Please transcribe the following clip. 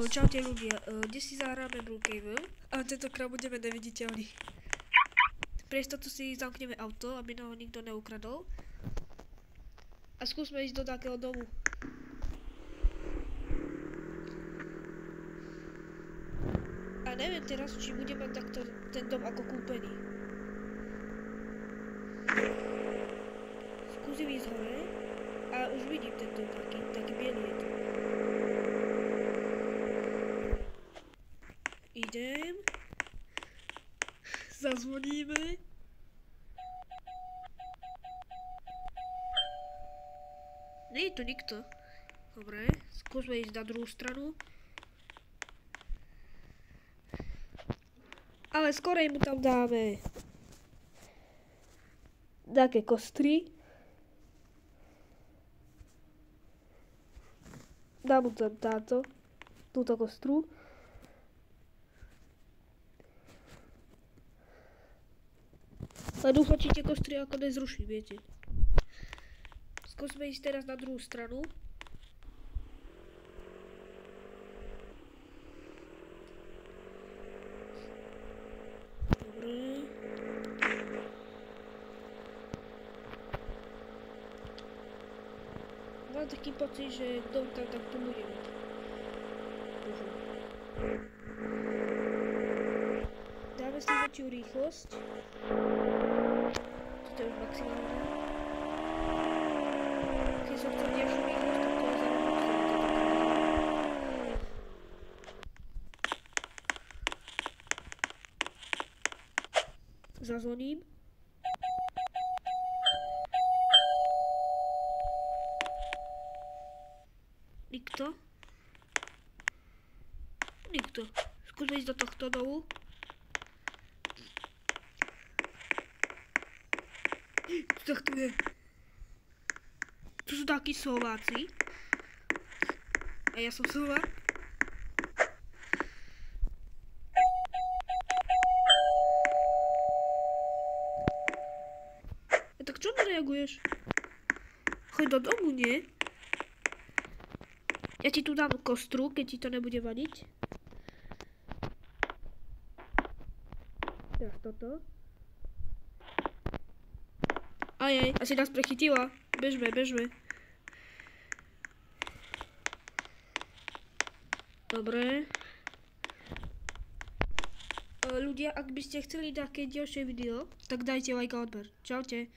Čaute ľudia, dnes si zahráme Brookhaven a tentokrát budeme neviditeľní. Pre istotu si zamkneme auto, aby nám ho nikto neukradol. A skúsme ísť do takého domu. A neviem teraz, či bude mať takto ten dom ako kúpený. Skúsim ísť hore a už vidím ten dom taký bielý je to. Idem. Zazvoníme. Nie je tu nikto. Dobre, skúsme ísť na druhú stranu. Ale skorej mu tam dáme také kostry. Dám mu tam túto kostru. Ale dúfam, či tie kostry ako nezruší, viete. Skúsme ísť teraz na druhú stranu. Dobre. Mám taký pocit, že dom tam takto bude mať. Dáme si väčšiu rýchlosť. Toto je už maximálne. Keď som chcel ďalšiu rýchlosť, tak to je za zazvoním. Nikto? Nikto. Skúsme ísť do tohto domu. Tak tu je. Tu sú takí sováci. A ja som sovák. Tak čo nereaguješ? Choď do domu, nie? Ja ti tu dám kostru, keď ti to nebude vadiť. Teraz toto. Ajaj, asi nás prechytila. Bežme. Dobre. Ľudia, ak by ste chceli také ďalšie video, tak dajte like a odber. Čaute.